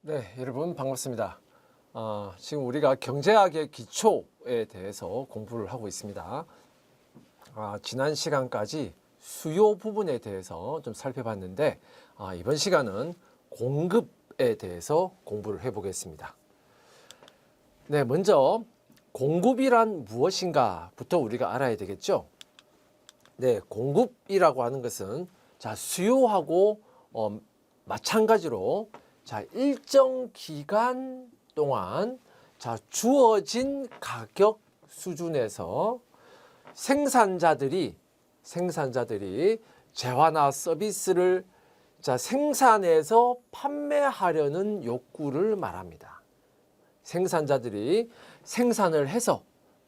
네, 여러분 반갑습니다. 지금 우리가 경제학의 기초에 대해서 공부를 하고 있습니다. 지난 시간까지 수요 부분에 대해서 좀 살펴봤는데 이번 시간은 공급에 대해서 공부를 해보겠습니다. 네, 먼저 공급이란 무엇인가부터 우리가 알아야 되겠죠. 네, 공급이라고 하는 것은 수요하고 마찬가지로 일정 기간 동안 주어진 가격 수준에서 생산자들이 재화나 서비스를 생산해서 판매하려는 욕구를 말합니다. 생산자들이 생산을 해서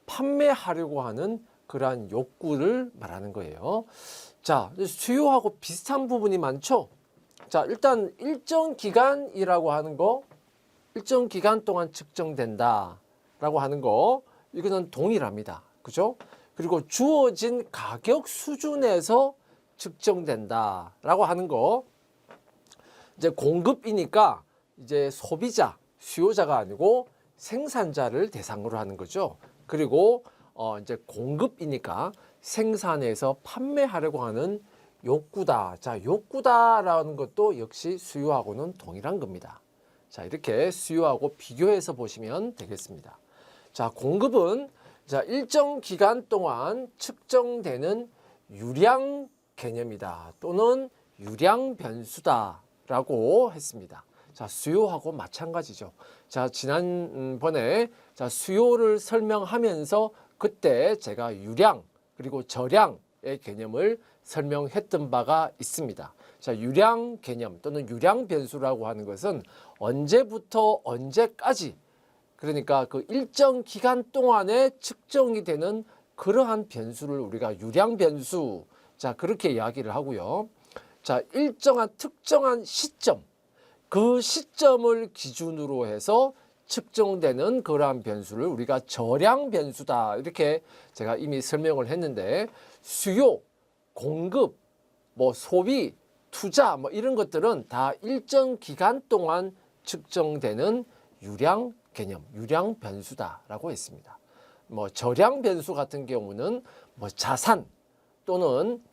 판매하려고 하는 그러한 욕구를 말하는 거예요. 수요하고 비슷한 부분이 많죠. 일단 일정 기간이라고 하는 거, 일정 기간 동안 측정된다 라고 하는 거, 이거는 동일합니다. 그죠? 그리고 주어진 가격 수준에서 측정된다 라고 하는 거, 이제 공급이니까 이제 소비자, 수요자가 아니고 생산자를 대상으로 하는 거죠. 그리고 이제 공급이니까 생산해서 판매하려고 하는 욕구다. 욕구다라는 것도 역시 수요하고는 동일한 겁니다. 이렇게 수요하고 비교해서 보시면 되겠습니다. 공급은 일정 기간 동안 측정되는 유량 개념이다. 또는 유량 변수다라고 했습니다. 수요하고 마찬가지죠. 지난번에 수요를 설명하면서 그때 제가 유량 그리고 저량의 개념을 설명했던 바가 있습니다. 유량 개념 또는 유량 변수라고 하는 것은 언제부터 언제까지, 그러니까 그 일정 기간 동안에 측정이 되는 그러한 변수를 우리가 유량 변수, 그렇게 이야기를 하고요. 일정한 특정한 시점, 그 시점을 기준으로 해서 측정되는 그러한 변수를 우리가 저량 변수다, 이렇게 제가 이미 설명을 했는데, 수요, 공급, 소비, 투자 이런 것들은 다 일정 기간 동안 측정되는 유량 개념, 유량 변수다라고 했습니다. 저량 변수 같은 경우는 자산 또는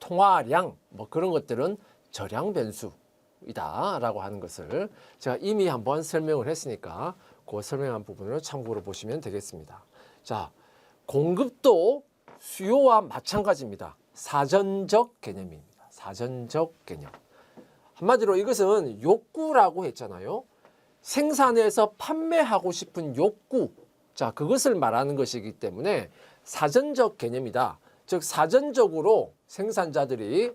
통화량 그런 것들은 저량 변수이다라고 하는 것을 제가 이미 한번 설명을 했으니까 그 설명한 부분을 참고로 보시면 되겠습니다. 공급도 수요와 마찬가지입니다. 사전적 개념입니다. 사전적 개념. 한마디로 이것은 욕구라고 했잖아요. 생산해서 판매하고 싶은 욕구, 그것을 말하는 것이기 때문에 사전적 개념이다. 즉 사전적으로 생산자들이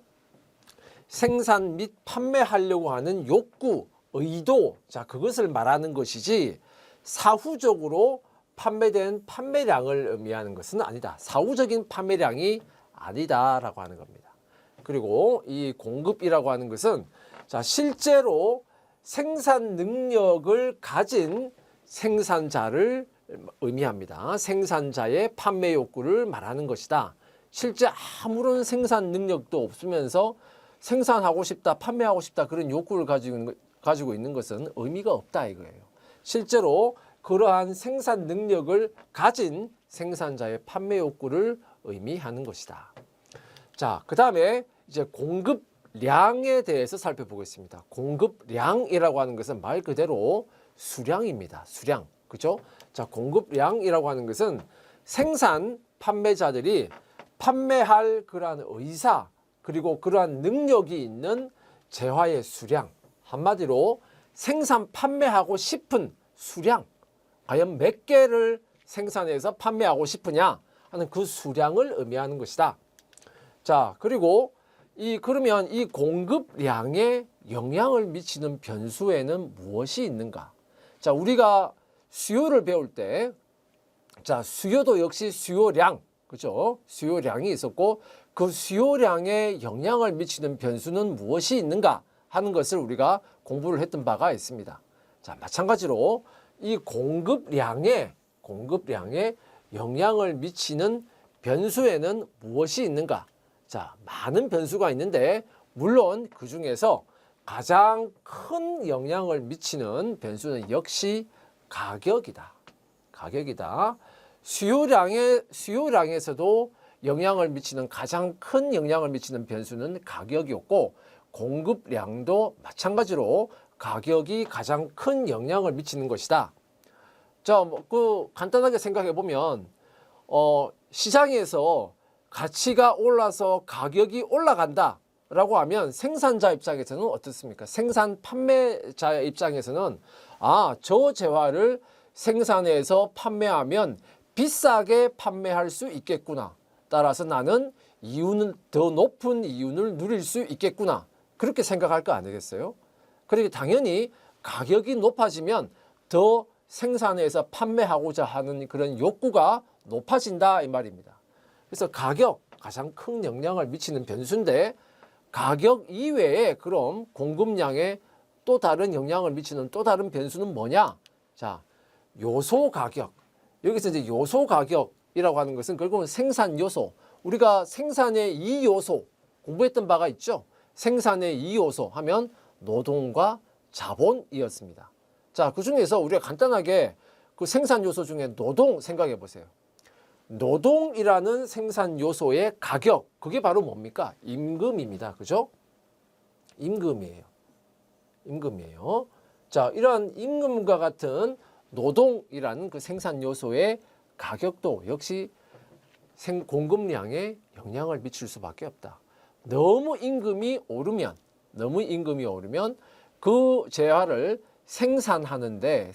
생산 및 판매하려고 하는 욕구, 의도, 그것을 말하는 것이지 사후적으로 판매된 판매량을 의미하는 것은 아니다. 사후적인 판매량이 아니다라고 하는 겁니다. 그리고 이 공급이라고 하는 것은 실제로 생산 능력을 가진 생산자를 의미합니다. 생산자의 판매 욕구를 말하는 것이다. 실제 아무런 생산 능력도 없으면서 생산하고 싶다, 판매하고 싶다 그런 욕구를 가지고 있는 것은 의미가 없다 이거예요. 실제로 그러한 생산 능력을 가진 생산자의 판매 욕구를 의미하는 것이다. 그 다음에 이제 공급량에 대해서 살펴보겠습니다. 공급량이라고 하는 것은 말 그대로 수량입니다. 수량. 그죠? 공급량이라고 하는 것은 생산 판매자들이 판매할 그러한 의사 그리고 그러한 능력이 있는 재화의 수량. 한마디로 생산 판매하고 싶은 수량. 과연 몇 개를 생산해서 판매하고 싶으냐 하는 그 수량을 의미하는 것이다. 그리고 그러면 이 공급량에 영향을 미치는 변수에는 무엇이 있는가? 우리가 수요를 배울 때, 수요도 역시 수요량, 그죠? 수요량이 있었고, 그 수요량에 영향을 미치는 변수는 무엇이 있는가 하는 것을 우리가 공부를 했던 바가 있습니다. 마찬가지로 이 공급량에 영향을 미치는 변수에는 무엇이 있는가? 많은 변수가 있는데 물론 그 중에서 가장 큰 영향을 미치는 변수는 역시 가격이다. 가격이다. 수요량에서도 영향을 미치는 가장 큰 영향을 미치는 변수는 가격이었고 공급량도 마찬가지로 가격이 가장 큰 영향을 미치는 것이다. 자, 간단하게 생각해 보면 시장에서 가치가 올라서 가격이 올라간다라고 하면 생산자 입장에서는 어떻습니까? 생산 판매자의 입장에서는 저 재화를 생산해서 판매하면 비싸게 판매할 수 있겠구나. 따라서 나는 더 높은 이윤을 누릴 수 있겠구나. 그렇게 생각할 거 아니겠어요? 그러니 당연히 가격이 높아지면 더 생산해서 판매하고자 하는 그런 욕구가 높아진다 이 말입니다. 그래서 가격 가장 큰 영향을 미치는 변수인데 가격 이외에 그럼 공급량에 또 다른 영향을 미치는 또 다른 변수는 뭐냐? 자, 요소 가격. 여기서 이제 요소 가격이라고 하는 것은 결국은 생산 요소. 우리가 생산의 2요소 공부했던 바가 있죠. 생산의 2요소 하면 노동과 자본이었습니다. 자, 그중에서 우리가 간단하게 그 생산 요소 중에 노동 생각해 보세요. 노동이라는 생산 요소의 가격, 그게 바로 뭡니까? 임금입니다. 그죠? 임금이에요. 임금이에요. 자, 이러한 임금과 같은 노동이라는 그 생산 요소의 가격도 역시 공급량에 영향을 미칠 수밖에 없다. 너무 임금이 오르면 그 재화를 생산하는데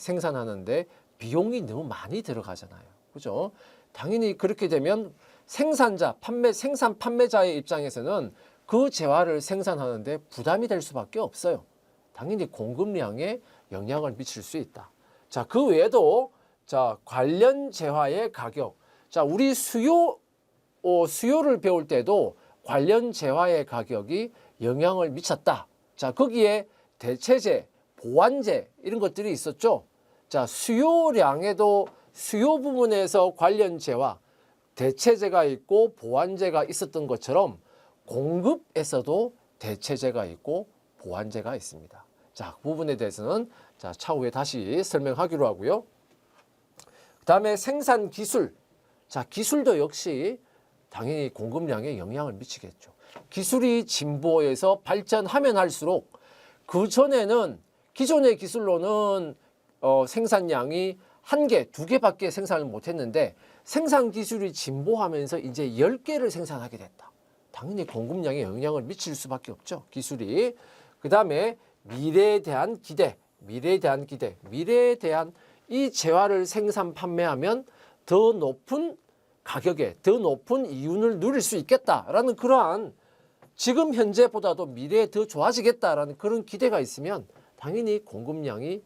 비용이 너무 많이 들어가잖아요. 그죠? 당연히 그렇게 되면 생산 판매자의 입장에서는 그 재화를 생산하는데 부담이 될 수밖에 없어요. 당연히 공급량에 영향을 미칠 수 있다. 자, 그 외에도 관련 재화의 가격. 자, 우리 수요를 배울 때도 관련 재화의 가격이 영향을 미쳤다. 자, 거기에 대체재, 보완재 이런 것들이 있었죠. 자, 수요량에도 수요 부분에서 관련 재화, 대체재가 있고 보완재가 있었던 것처럼 공급에서도 대체재가 있고 보완재가 있습니다. 자, 그 부분에 대해서는 차후에 다시 설명하기로 하고요. 그 다음에 생산 기술. 자, 기술도 역시 당연히 공급량에 영향을 미치겠죠. 기술이 진보해서 발전하면 할수록 그전에는 기존의 기술로는 생산량이 1개, 2개밖에 생산을 못했는데 생산 기술이 진보하면서 이제 10개를 생산하게 됐다. 당연히 공급량에 영향을 미칠 수밖에 없죠. 기술이. 그 다음에 미래에 대한 기대. 미래에 대한 이 재화를 생산 판매하면 더 높은 가격에 더 높은 이윤을 누릴 수 있겠다라는 그러한 지금 현재보다도 미래에 더 좋아지겠다라는 그런 기대가 있으면 당연히 공급량이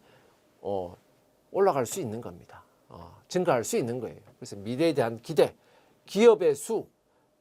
올라갈 수 있는 겁니다. 증가할 수 있는 거예요. 그래서 미래에 대한 기대, 기업의 수,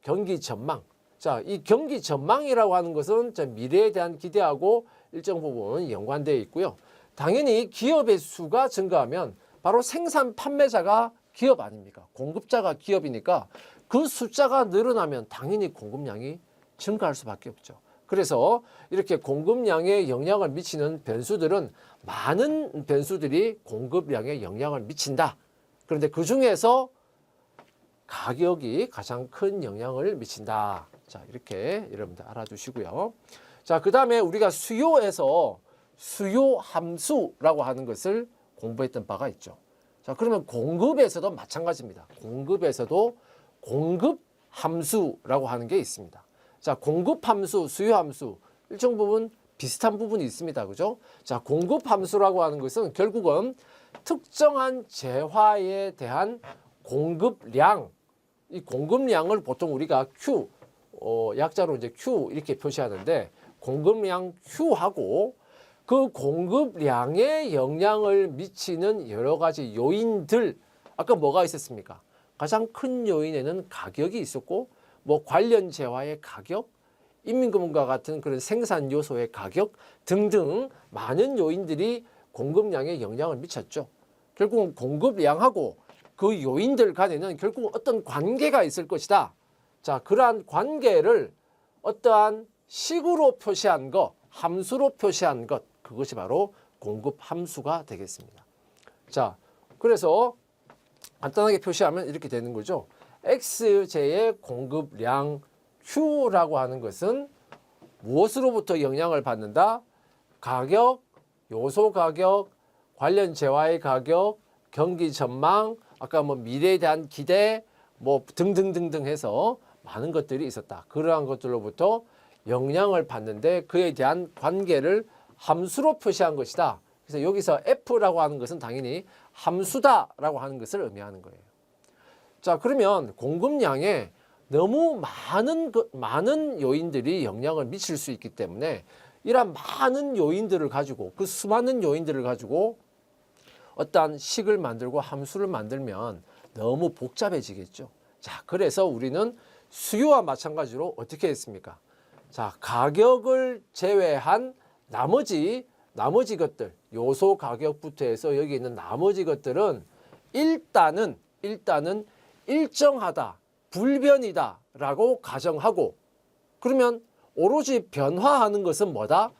경기 전망. 자, 이 경기 전망이라고 하는 것은 미래에 대한 기대하고 일정 부분 연관되어 있고요. 당연히 기업의 수가 증가하면 바로 생산 판매자가 기업 아닙니까? 공급자가 기업이니까 그 숫자가 늘어나면 당연히 공급량이 증가할 수밖에 없죠. 그래서 이렇게 공급량에 영향을 미치는 변수들은 많은 변수들이 공급량에 영향을 미친다. 그런데 그 중에서 가격이 가장 큰 영향을 미친다. 자, 이렇게 여러분들 알아두시고요. 자, 그 다음에 우리가 수요에서 수요 함수라고 하는 것을 공부했던 바가 있죠. 자, 그러면 공급에서도 마찬가지입니다. 공급에서도 공급 함수라고 하는 게 있습니다. 자, 공급 함수, 수요 함수 일정 부분 비슷한 부분이 있습니다. 그죠? 자, 공급 함수라고 하는 것은 결국은 특정한 재화에 대한 공급량, 이 공급량을 보통 우리가 Q, 약자로 이제 Q 이렇게 표시하는데 공급량 Q하고 그 공급량에 영향을 미치는 여러 가지 요인들, 아까 뭐가 있었습니까? 가장 큰 요인에는 가격이 있었고 관련 재화의 가격, 인민금과 같은 그런 생산 요소의 가격 등등 많은 요인들이 공급량에 영향을 미쳤죠. 결국은 공급량하고 그 요인들 간에는 결국 어떤 관계가 있을 것이다. 자, 그러한 관계를 어떠한 식으로 표시한 거, 함수로 표시한 것, 그것이 바로 공급 함수가 되겠습니다. 자, 그래서 간단하게 표시하면 이렇게 되는 거죠. XJ의 공급량 Q라고 하는 것은 무엇으로부터 영향을 받는다? 가격, 요소 가격, 관련 재화의 가격, 경기 전망, 아까 뭐 미래에 대한 기대, 뭐 등등등등 해서 많은 것들이 있었다. 그러한 것들로부터 영향을 받는데 그에 대한 관계를 함수로 표시한 것이다. 그래서 여기서 F라고 하는 것은 당연히 함수다라고 하는 것을 의미하는 거예요. 자, 그러면 공급량에 너무 많은 요인들이 영향을 미칠 수 있기 때문에 이러한 많은 요인들을 가지고 그 수많은 요인들을 가지고 어떠한 식을 만들고 함수를 만들면 너무 복잡해지겠죠. 자, 그래서 우리는 수요와 마찬가지로 어떻게 했습니까? 자, 가격을 제외한 나머지 것들, 요소 가격부터 해서 여기 있는 나머지 것들은 일단은 일정하다, 불변이다 라고 가정하고, 그러면 오로지 변화하는 것은 뭐다?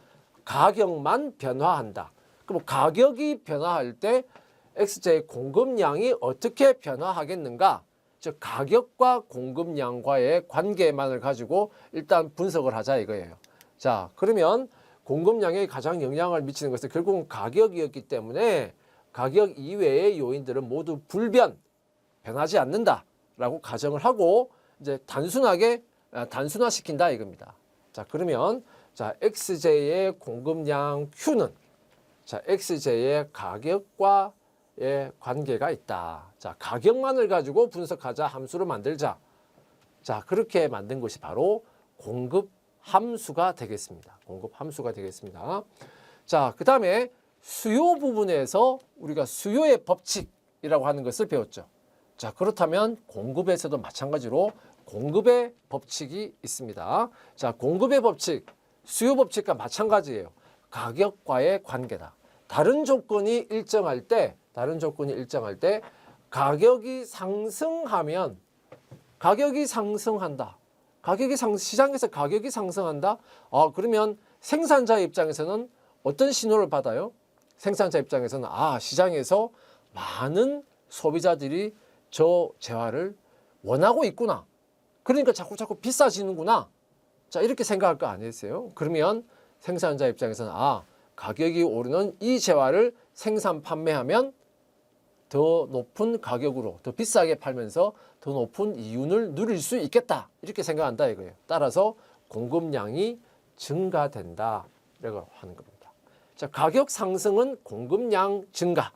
가격만 변화한다. 그럼 가격이 변화할 때 X제의 공급량이 어떻게 변화하겠는가? 즉 가격과 공급량과의 관계만을 가지고 일단 분석을 하자 이거예요. 자, 그러면 공급량에 가장 영향을 미치는 것은 결국은 가격이었기 때문에 가격 이외의 요인들은 모두 변하지 않는다라고 가정을 하고 이제 단순화시킨다 이겁니다. 자, 그러면 자, XJ의 공급량 Q는 자, XJ의 가격과의 관계가 있다. 자, 가격만을 가지고 분석하자, 함수를 만들자. 자, 그렇게 만든 것이 바로 공급 함수가 되겠습니다. 공급 함수가 되겠습니다. 자, 그 다음에 수요 부분에서 우리가 수요의 법칙이라고 하는 것을 배웠죠. 자, 그렇다면 공급에서도 마찬가지로 공급의 법칙이 있습니다. 자, 공급의 법칙, 수요 법칙과 마찬가지예요. 가격과의 관계다. 다른 조건이 일정할 때 가격이 상승하면 시장에서 가격이 상승한다. 그러면 생산자 입장에서는 어떤 신호를 받아요? 생산자 입장에서는 시장에서 많은 소비자들이 저 재화를 원하고 있구나. 그러니까 자꾸 비싸지는구나. 자, 이렇게 생각할 거 아니겠어요? 그러면 생산자 입장에서는 가격이 오르는 이 재화를 생산 판매하면 더 높은 가격으로 더 비싸게 팔면서 더 높은 이윤을 누릴 수 있겠다. 이렇게 생각한다 이거예요. 따라서 공급량이 증가된다. 라고 하는 겁니다. 자, 가격 상승은 공급량 증가.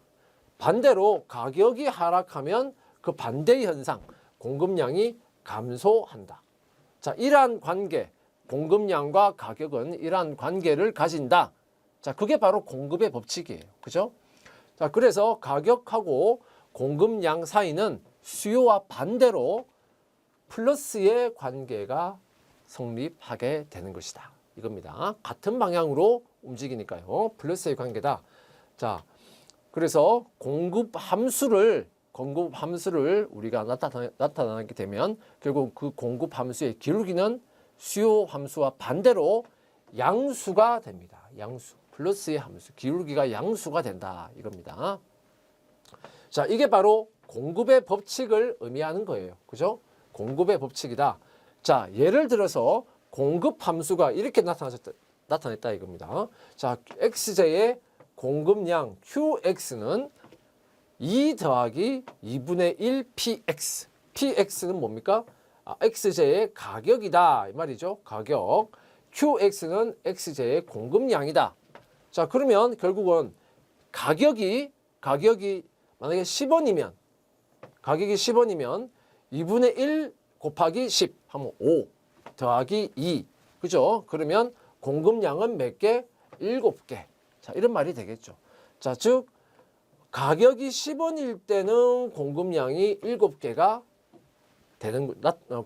반대로 가격이 하락하면 그 반대의 현상, 공급량이 감소한다. 자, 이러한 관계, 공급량과 가격은 이러한 관계를 가진다. 자, 그게 바로 공급의 법칙이에요. 그죠? 자, 그래서 가격하고 공급량 사이는 수요와 반대로 플러스의 관계가 성립하게 되는 것이다. 이겁니다. 같은 방향으로 움직이니까요. 플러스의 관계다. 자, 그래서 공급 함수를 우리가 나타나게 되면 결국 그 공급 함수의 기울기는 수요 함수와 반대로 양수가 됩니다. 양수. 플러스의 함수. 기울기가 양수가 된다. 이겁니다. 자, 이게 바로 공급의 법칙을 의미하는 거예요. 그죠? 공급의 법칙이다. 자, 예를 들어서 공급 함수가 이렇게 나타냈다 이겁니다. 자, XJ의 공급량 QX는 2 더하기 2분의 1 PX. PX는 뭡니까? XJ의 가격이다. 이 말이죠. 가격. QX는 XJ의 공급량이다. 자, 그러면 결국은 가격이 만약에 10원이면 가격이 10원이면 2분의 1 곱하기 10 하면 5 더하기 2. 그죠? 그러면 공급량은 몇 개? 7개. 자, 이런 말이 되겠죠. 자, 즉 가격이 10원일 때는 공급량이 7개가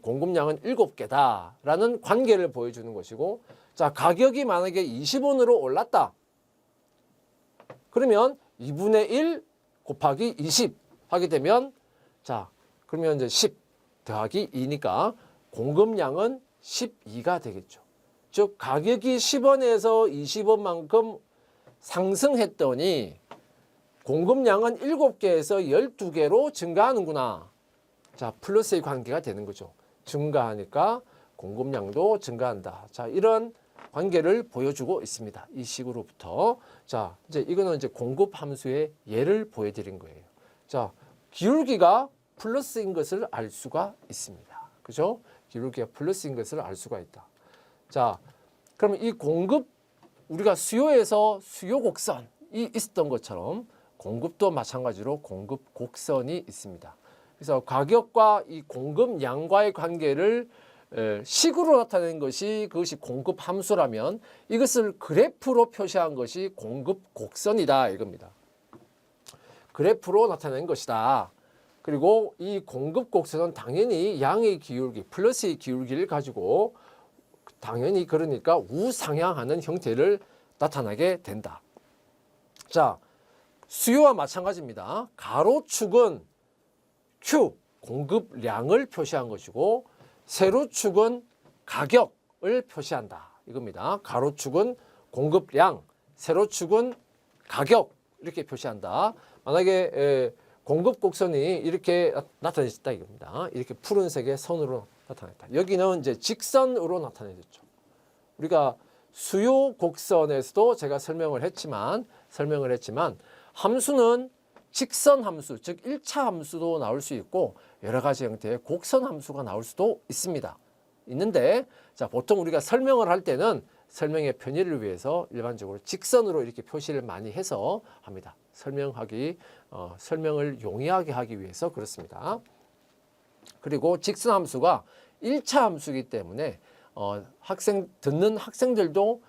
공급량은 7개다라는 관계를 보여주는 것이고, 자, 가격이 만약에 20원으로 올랐다. 그러면 2분의 1 곱하기 20 하게 되면, 자, 그러면 이제 10 더하기 2니까 공급량은 12가 되겠죠. 즉 가격이 10원에서 20원만큼 상승했더니 공급량은 7개에서 12개로 증가하는구나. 자, 플러스의 관계가 되는 거죠. 증가하니까 공급량도 증가한다. 자, 이런 관계를 보여주고 있습니다. 이 식으로부터. 자, 이제 이거는 이제 공급 함수의 예를 보여드린 거예요. 자, 기울기가 플러스인 것을 알 수가 있습니다. 그죠? 기울기가 플러스인 것을 알 수가 있다. 자, 그럼 이 공급, 우리가 수요에서 수요 곡선이 있었던 것처럼 공급도 마찬가지로 공급 곡선이 있습니다. 그래서 가격과 이 공급량과의 관계를 식으로 나타낸 것이 그것이 공급 함수라면 이것을 그래프로 표시한 것이 공급 곡선이다 이겁니다. 그래프로 나타낸 것이다. 그리고 이 공급 곡선은 당연히 양의 기울기, 플러스의 기울기를 가지고 당연히 그러니까 우상향하는 형태를 나타나게 된다. 자, 수요와 마찬가지입니다. 가로축은 Q, 공급량을 표시한 것이고 세로축은 가격을 표시한다. 이겁니다. 가로축은 공급량, 세로축은 가격 이렇게 표시한다. 만약에 공급 곡선이 이렇게 나타냈다 이겁니다. 이렇게 푸른색의 선으로 나타냈다. 여기는 이제 직선으로 나타내졌죠. 우리가 수요 곡선에서도 제가 설명을 했지만 함수는 직선 함수, 즉 1차 함수도 나올 수 있고 여러 가지 형태의 곡선 함수가 나올 수도 있습니다. 있는데 자, 보통 우리가 설명을 할 때는 설명의 편의를 위해서 일반적으로 직선으로 이렇게 표시를 많이 해서 합니다. 설명을 용이하게 하기 위해서 그렇습니다. 그리고 직선 함수가 1차 함수이기 때문에 듣는 학생들도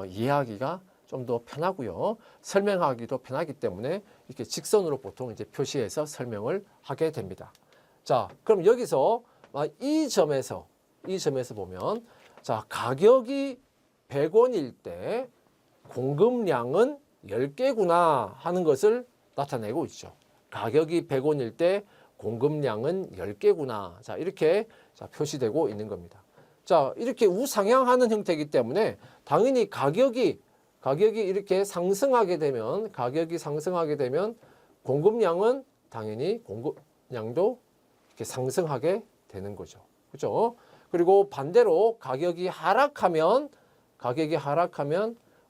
이해하기가 좀 더 편하고요. 설명하기도 편하기 때문에 이렇게 직선으로 보통 이제 표시해서 설명을 하게 됩니다. 자, 그럼 여기서 이 점에서 보면 자, 가격이 100원일 때 공급량은 10개구나 하는 것을 나타내고 있죠. 가격이 100원일 때 공급량은 10개구나. 자, 이렇게 표시되고 있는 겁니다. 자, 이렇게 우상향하는 형태이기 때문에 당연히 가격이 이렇게 상승하게 되면 공급량은 당연히 공급량도 이렇게 상승하게 되는 거죠. 그렇죠? 그리고 반대로 가격이 하락하면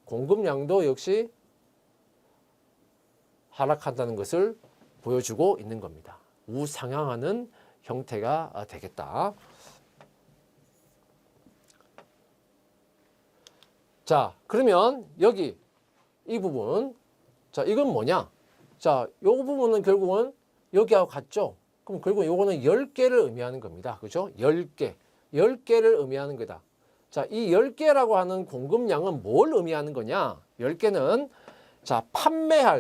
공급량도 역시 하락한다는 것을 보여주고 있는 겁니다. 우상향하는 형태가 되겠다. 자, 그러면 여기 이 부분, 자, 이건 뭐냐? 자, 요 부분은 결국은 여기하고 같죠? 그럼 결국 요거는 10개를 의미하는 겁니다. 그죠? 10개를 의미하는 거다. 자, 이 10개라고 하는 공급량은 뭘 의미하는 거냐? 10개는 자,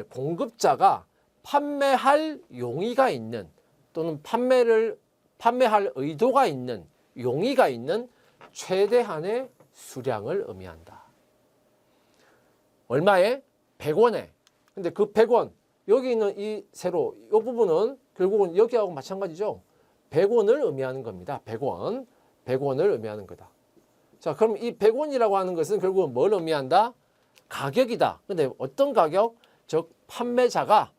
공급자가 판매할 용의가 있는 또는 판매할 의도가 있는 용의가 있는 최대한의 수량을 의미한다. 얼마에? 100원에. 근데 그 100원, 여기 있는 이 세로, 이 부분은 결국은 여기하고 마찬가지죠. 100원을 의미하는 겁니다. 100원을 의미하는 거다. 자, 그럼 이 100원이라고 하는 것은 결국은 뭘 의미한다? 가격이다. 근데 어떤 가격? 즉, 판매자가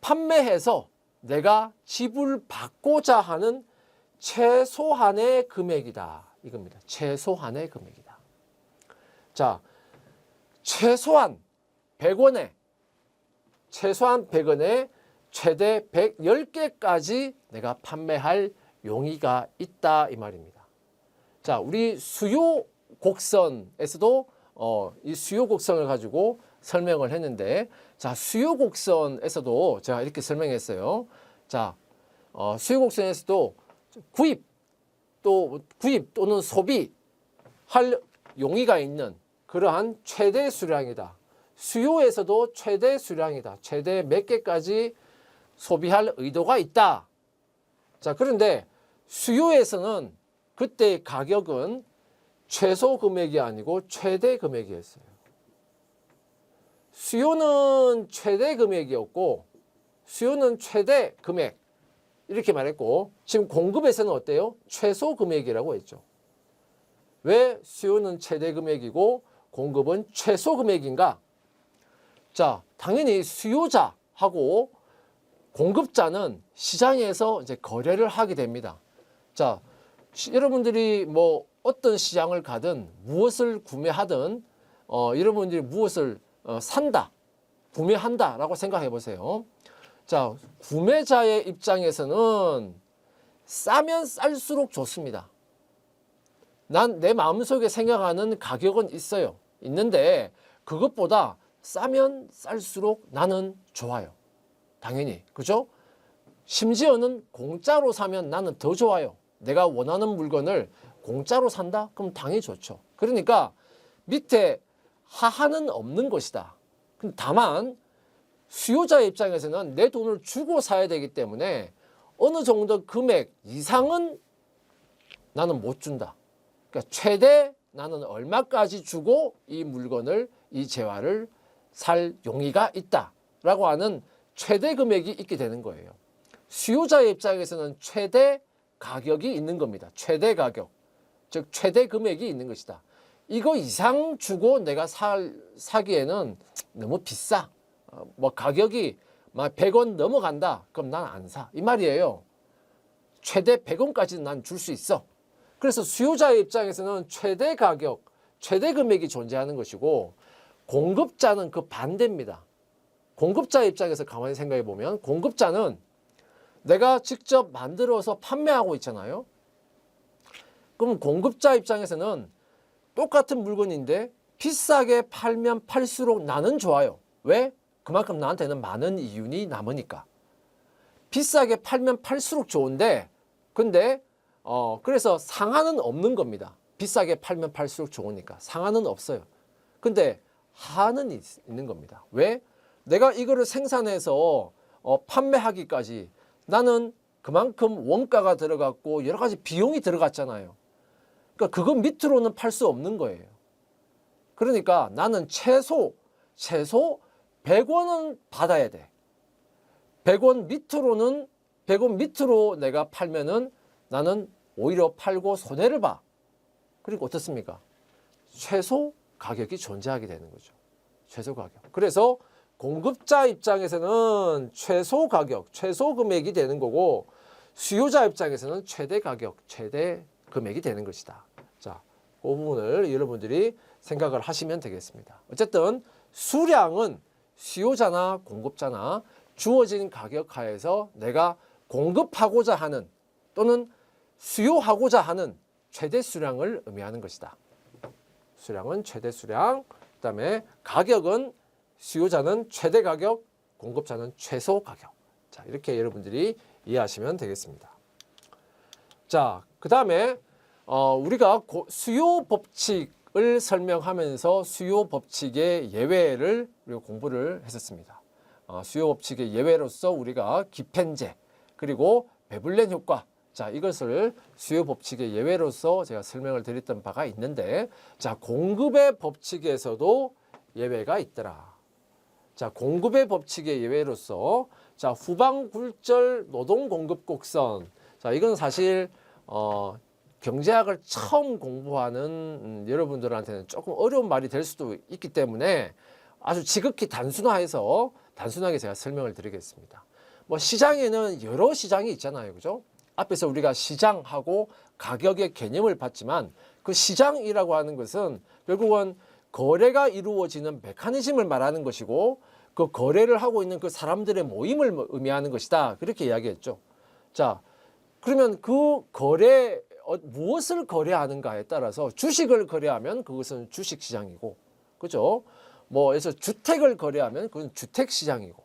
판매해서 내가 지불받고자 하는 최소한의 금액이다. 이겁니다. 최소한의 금액이다. 자, 최소한 100원에 최대 110개까지 내가 판매할 용의가 있다 이 말입니다. 자, 우리 수요 곡선에서도 이 수요 곡선을 가지고 설명을 했는데, 자, 수요 곡선에서도 제가 이렇게 설명했어요. 자, 수요 곡선에서도 구입 또는 소비할 용의가 있는 그러한 최대 수량이다. 수요에서도 최대 수량이다. 최대 몇 개까지 소비할 의도가 있다. 자, 그런데 수요에서는 그때 가격은 최소 금액이 아니고 최대 금액이었어요. 수요는 최대 금액이었고 수요는 최대 금액 이렇게 말했고, 지금 공급에서는 어때요? 최소 금액이라고 했죠. 왜 수요는 최대 금액이고 공급은 최소 금액인가? 자, 당연히 수요자하고 공급자는 시장에서 이제 거래를 하게 됩니다. 자, 여러분들이 뭐 어떤 시장을 가든 무엇을 구매하든 여러분들이 무엇을 산다, 구매한다라고 생각해 보세요. 자, 구매자의 입장에서는 싸면 쌀수록 좋습니다. 난 내 마음속에 생각하는 가격은 있어요. 있는데 그것보다 싸면 쌀수록 나는 좋아요. 당연히. 그죠? 심지어는 공짜로 사면 나는 더 좋아요. 내가 원하는 물건을 공짜로 산다? 그럼 당연히 좋죠. 그러니까 밑에 하한은 없는 것이다. 다만 수요자의 입장에서는 내 돈을 주고 사야 되기 때문에 어느 정도 금액 이상은 나는 못 준다. 그러니까 최대 나는 얼마까지 주고 이 물건을, 이 재화를 살 용의가 있다라고 하는 최대 금액이 있게 되는 거예요. 수요자의 입장에서는 최대 가격이 있는 겁니다. 최대 가격, 즉 최대 금액이 있는 것이다. 이거 이상 주고 내가 사기에는 너무 비싸. 뭐 가격이 막 100원 넘어간다. 그럼 난 안 사. 이 말이에요. 최대 100원까지는 난 줄 수 있어. 그래서 수요자의 입장에서는 최대 가격, 최대 금액이 존재하는 것이고 공급자는 그 반대입니다. 공급자 입장에서 가만히 생각해 보면 공급자는 내가 직접 만들어서 판매하고 있잖아요. 그럼 공급자 입장에서는 똑같은 물건인데 비싸게 팔면 팔수록 나는 좋아요. 왜? 그만큼 나한테는 많은 이윤이 남으니까. 비싸게 팔면 팔수록 좋은데 근데 그래서 상한은 없는 겁니다. 비싸게 팔면 팔수록 좋으니까 상한은 없어요. 근데 하한은 있는 겁니다. 왜? 내가 이거를 생산해서 판매하기까지 나는 그만큼 원가가 들어갔고 여러 가지 비용이 들어갔잖아요. 그러니까 그거 밑으로는 팔 수 없는 거예요. 그러니까 나는 최소 100원은 받아야 돼. 100원 밑으로 내가 팔면은 나는 오히려 팔고 손해를 봐. 그리고 어떻습니까? 최소 가격이 존재하게 되는 거죠. 최소 가격. 그래서 공급자 입장에서는 최소 가격, 최소 금액이 되는 거고 수요자 입장에서는 최대 가격, 최대 금액이 되는 것이다. 자, 그 부분을 여러분들이 생각을 하시면 되겠습니다. 어쨌든 수량은 수요자나 공급자나 주어진 가격 하에서 내가 공급하고자 하는 또는 수요하고자 하는 최대 수량을 의미하는 것이다. 수량은 최대 수량, 그다음에 가격은 수요자는 최대 가격, 공급자는 최소 가격. 자, 이렇게 여러분들이 이해하시면 되겠습니다. 자, 그다음에 우리가 수요 법칙을 설명하면서 수요 법칙의 예외를 우리가 공부를 했었습니다. 수요 법칙의 예외로서 우리가 기펜제 그리고 베블렌 효과, 자, 이것을 수요 법칙의 예외로서 제가 설명을 드렸던 바가 있는데, 자, 공급의 법칙에서도 예외가 있더라. 자, 공급의 법칙의 예외로서 자, 후방 굴절 노동 공급 곡선. 자, 이건 사실 경제학을 처음 공부하는 여러분들한테는 조금 어려운 말이 될 수도 있기 때문에 아주 지극히 단순화해서 단순하게 제가 설명을 드리겠습니다. 뭐 시장에는 여러 시장이 있잖아요. 그죠? 앞에서 우리가 시장하고 가격의 개념을 봤지만 그 시장이라고 하는 것은 결국은 거래가 이루어지는 메커니즘을 말하는 것이고 그 거래를 하고 있는 그 사람들의 모임을 의미하는 것이다. 그렇게 이야기했죠. 자, 그러면 그 거래, 무엇을 거래하는가에 따라서 주식을 거래하면 그것은 주식시장이고, 그죠? 뭐, 그래서 주택을 거래하면 그건 주택시장이고,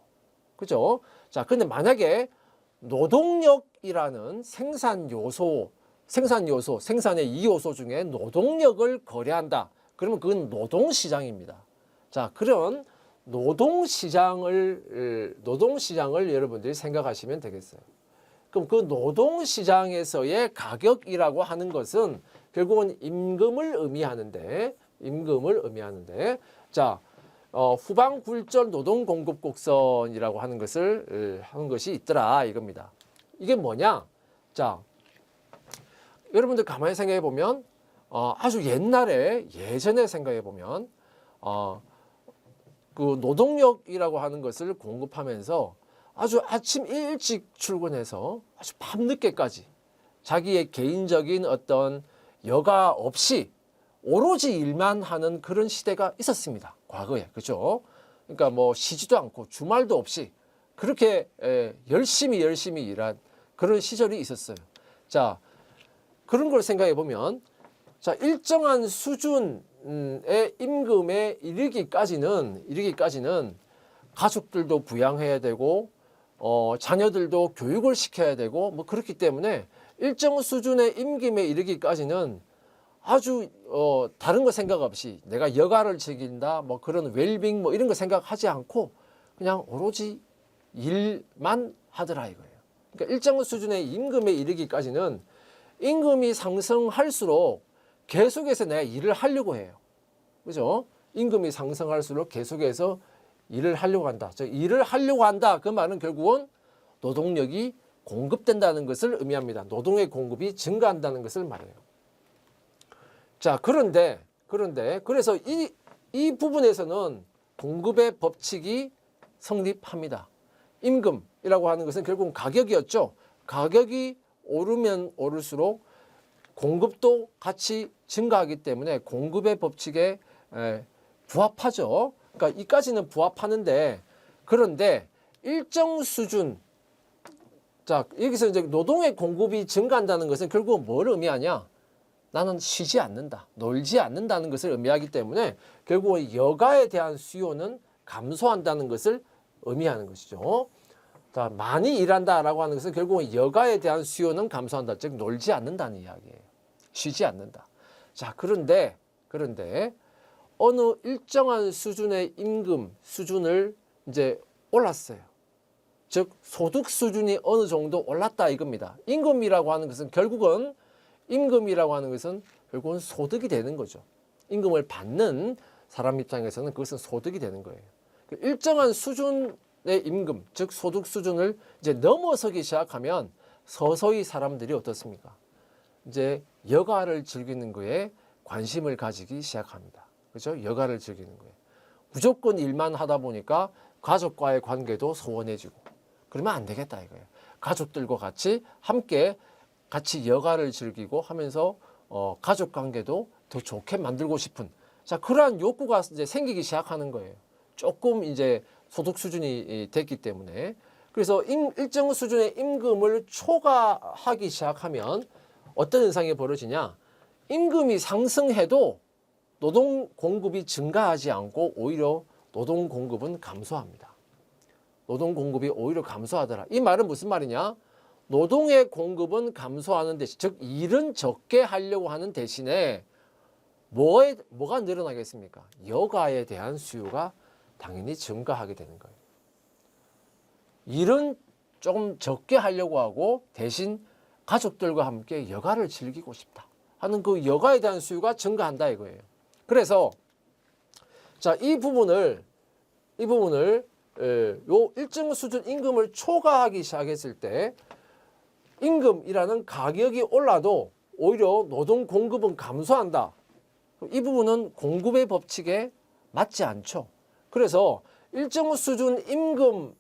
그죠? 자, 근데 만약에 노동력이라는 생산 요소, 생산의 이 요소 중에 노동력을 거래한다. 그러면 그건 노동시장입니다. 자, 그런 노동시장을 여러분들이 생각하시면 되겠어요. 그럼 그 노동시장에서의 가격이라고 하는 것은 결국은 임금을 의미하는데, 자, 후방 굴절 노동 공급 곡선이라고 하는 것이 있더라 이겁니다. 이게 뭐냐? 자, 여러분들 가만히 생각해 보면 아주 옛날에 예전에 생각해 보면 그 노동력이라고 하는 것을 공급하면서 아주 아침 일찍 출근해서 아주 밤늦게까지 자기의 개인적인 어떤 여가 없이 오로지 일만 하는 그런 시대가 있었습니다. 과거에. 그죠? 그러니까 뭐 쉬지도 않고 주말도 없이 그렇게 열심히 일한 그런 시절이 있었어요. 자, 그런 걸 생각해 보면 자, 일정한 수준의 임금에 이르기까지는 가족들도 부양해야 되고 자녀들도 교육을 시켜야 되고 뭐 그렇기 때문에 일정 수준의 임금에 이르기까지는 아주 다른 거 생각 없이 내가 여가를 즐긴다 뭐 그런 웰빙 뭐 이런 거 생각하지 않고 그냥 오로지 일만 하더라 이거예요. 그러니까 일정 수준의 임금에 이르기까지는 임금이 상승할수록 계속해서 내가 일을 하려고 해요. 그죠? 임금이 상승할수록 계속해서 일을 하려고 한다. 일을 하려고 한다. 그 말은 결국은 노동력이 공급된다는 것을 의미합니다. 노동의 공급이 증가한다는 것을 말해요. 자, 그런데 그래서 이 부분에서는 공급의 법칙이 성립합니다. 임금이라고 하는 것은 결국은 가격이었죠. 가격이 오르면 오를수록 공급도 같이 증가하기 때문에 공급의 법칙에 부합하죠. 그러니까 이까지는 부합하는데 그런데 일정 수준 자 여기서 이제 노동의 공급이 증가한다는 것은 결국은 뭘 의미하냐? 나는 쉬지 않는다, 놀지 않는다는 것을 의미하기 때문에 결국은 여가에 대한 수요는 감소한다는 것을 의미하는 것이죠. 자, 많이 일한다라고 하는 것은 결국은 여가에 대한 수요는 감소한다, 즉 놀지 않는다는 이야기예요. 쉬지 않는다. 자, 그런데 어느 일정한 수준의 임금 수준을 이제 올랐어요. 즉 소득 수준이 어느 정도 올랐다 이겁니다. 임금이라고 하는 것은 결국은 소득이 되는 거죠. 임금을 받는 사람 입장에서는 그것은 소득이 되는 거예요. 일정한 수준의 임금, 즉 소득 수준을 이제 넘어서기 시작하면 서서히 사람들이 어떻습니까? 이제 여가를 즐기는 거에 관심을 가지기 시작합니다. 그렇죠? 여가를 즐기는 거예요. 무조건 일만 하다 보니까 가족과의 관계도 소원해지고 그러면 안 되겠다 이거예요. 가족들과 함께 같이 여가를 즐기고 하면서 가족 관계도 더 좋게 만들고 싶은 자 그러한 욕구가 이제 생기기 시작하는 거예요. 조금 이제 소득 수준이 됐기 때문에 그래서 일정 수준의 임금을 초과하기 시작하면 어떤 현상이 벌어지냐? 임금이 상승해도 노동 공급이 증가하지 않고 오히려 노동 공급은 감소합니다. 노동 공급이 오히려 감소하더라. 이 말은 무슨 말이냐? 노동의 공급은 감소하는 대신, 즉 일은 적게 하려고 하는 대신에 뭐가 늘어나겠습니까? 여가에 대한 수요가 당연히 증가하게 되는 거예요. 일은 조금 적게 하려고 하고 대신 가족들과 함께 여가를 즐기고 싶다 하는 그 여가에 대한 수요가 증가한다 이거예요. 그래서 자, 이 부분을 요 일정 수준 임금을 초과하기 시작했을 때 임금이라는 가격이 올라도 오히려 노동 공급은 감소한다. 이 부분은 공급의 법칙에 맞지 않죠. 그래서 일정 수준 임금을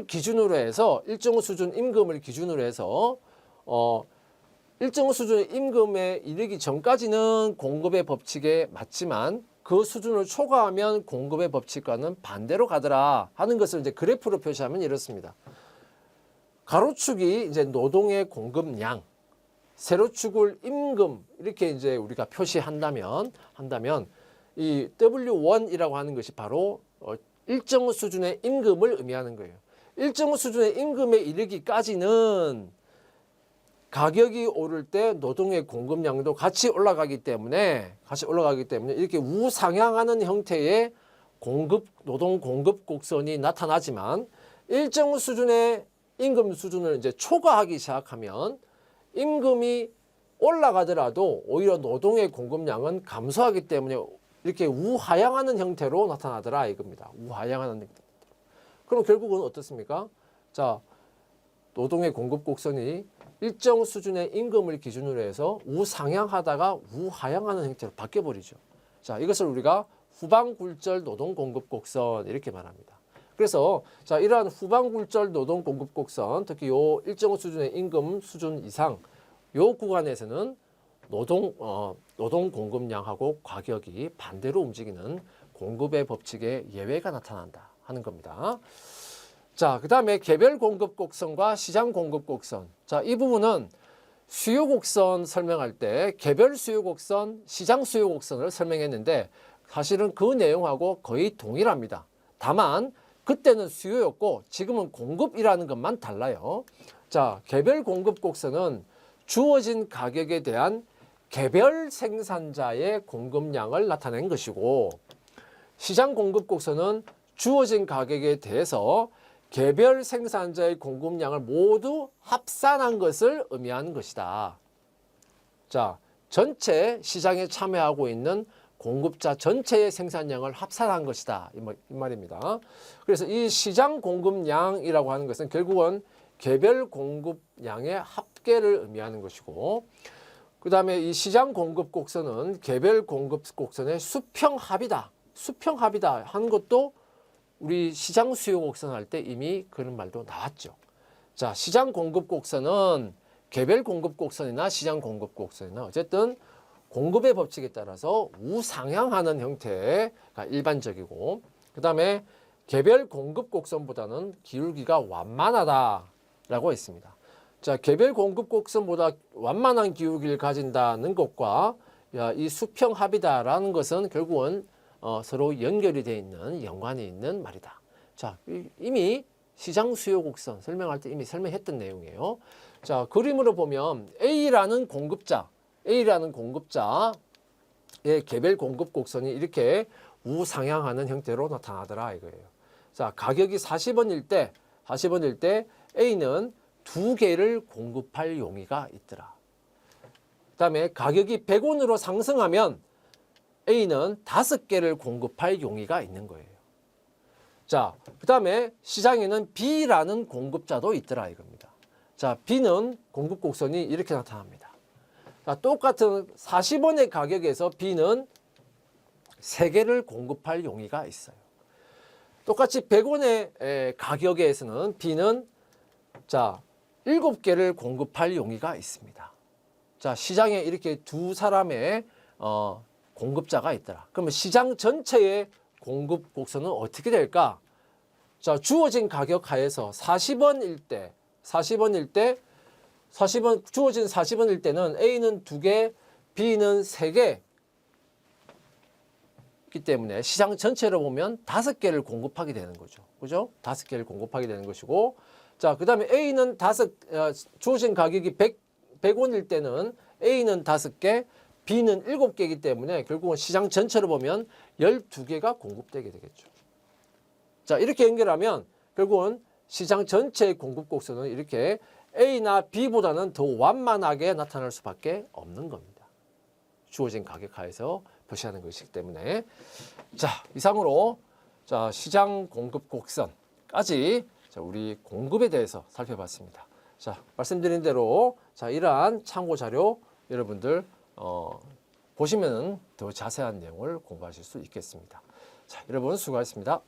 기준으로 해서 일정 수준 임금의 임금에 이르기 전까지는 공급의 법칙에 맞지만 그 수준을 초과하면 공급의 법칙과는 반대로 가더라 하는 것을 이제 그래프로 표시하면 이렇습니다. 가로축이 이제 노동의 공급량, 세로축을 임금 이렇게 이제 우리가 표시한다면 이 W1이라고 하는 것이 바로 일정 수준의 임금을 의미하는 거예요. 일정 수준의 임금에 이르기까지는 가격이 오를 때 노동의 공급량도 같이 올라가기 때문에 이렇게 우상향하는 형태의 노동 공급 곡선이 나타나지만 일정 수준의 임금 수준을 이제 초과하기 시작하면 임금이 올라가더라도 오히려 노동의 공급량은 감소하기 때문에 이렇게 우하향하는 형태로 나타나더라 이겁니다. 우하향하는 형태. 그럼 결국은 어떻습니까? 자, 노동의 공급 곡선이 일정 수준의 임금을 기준으로 해서 우상향하다가 우하향하는 형태로 바뀌어버리죠. 자, 이것을 우리가 후방굴절 노동공급곡선 이렇게 말합니다. 그래서 자, 이러한 후방굴절 노동공급곡선, 특히 요 일정 수준의 임금 수준 이상 요 구간에서는 노동 공급량하고 가격이 반대로 움직이는 공급의 법칙에 예외가 나타난다 하는 겁니다. 자, 그 다음에 개별 공급 곡선과 시장 공급 곡선. 자, 이 부분은 수요 곡선 설명할 때 개별 수요 곡선, 시장 수요 곡선을 설명했는데 사실은 그 내용하고 거의 동일합니다. 다만 그때는 수요였고 지금은 공급이라는 것만 달라요. 자, 개별 공급 곡선은 주어진 가격에 대한 개별 생산자의 공급량을 나타낸 것이고, 시장 공급 곡선은 주어진 가격에 대해서 개별 생산자의 공급량을 모두 합산한 것을 의미하는 것이다. 자, 전체 시장에 참여하고 있는 공급자 전체의 생산량을 합산한 것이다. 이 말입니다. 그래서 이 시장 공급량이라고 하는 것은 결국은 개별 공급량의 합계를 의미하는 것이고, 그 다음에 이 시장 공급 곡선은 개별 공급 곡선의 수평합이다. 수평합이다 하는 것도 우리 시장 수요 곡선 할 때 이미 그런 말도 나왔죠. 자, 시장 공급 곡선은 개별 공급 곡선이나 시장 공급 곡선이나 어쨌든 공급의 법칙에 따라서 우상향하는 형태가 일반적이고, 그 다음에 개별 공급 곡선보다는 기울기가 완만하다라고 했습니다. 자, 개별 공급 곡선보다 완만한 기울기를 가진다는 것과 이 수평합이다라는 것은 결국은 서로 연결이 되어 있는, 연관이 있는 말이다. 자, 이미 시장 수요 곡선 설명할 때 이미 설명했던 내용이에요. 자, 그림으로 보면 A라는 공급자의 개별 공급 곡선이 이렇게 우상향하는 형태로 나타나더라 이거예요. 자, 가격이 40원일 때 A는 2개를 공급할 용의가 있더라. 그 다음에 가격이 100원으로 상승하면 A는 5개를 공급할 용의가 있는 거예요. 자, 그 다음에 시장에는 B라는 공급자도 있더라 이겁니다. 자, B는 공급 곡선이 이렇게 나타납니다. 자, 똑같은 40원의 가격에서 B는 3개를 공급할 용의가 있어요. 똑같이 100원의 가격에서는 B는 자, 7개를 공급할 용의가 있습니다. 자, 시장에 이렇게 두 사람의 공급자가 있더라. 그러면 시장 전체의 공급 곡선은 어떻게 될까? 자, 주어진 가격 하에서 40원일 때 주어진 40원일 때는 A는 2개, B는 3개 기 때문에 시장 전체로 보면 5개를 공급하게 되는 거죠. 그죠? 5개를 공급하게 되는 것이고, 자, 그 다음에 A는 주어진 가격이 100원일 때는 A는 5개, B는 7개이기 때문에 결국은 시장 전체로 보면 12개가 공급되게 되겠죠. 자, 이렇게 연결하면 결국은 시장 전체의 공급 곡선은 이렇게 A나 B보다는 더 완만하게 나타날 수밖에 없는 겁니다. 주어진 가격 하에서 표시하는 것이기 때문에. 자, 이상으로 자, 시장 공급 곡선까지 자, 우리 공급에 대해서 살펴봤습니다. 자, 말씀드린 대로 자, 이러한 참고 자료 여러분들 보시면 더 자세한 내용을 공부하실 수 있겠습니다. 자, 여러분 수고하셨습니다.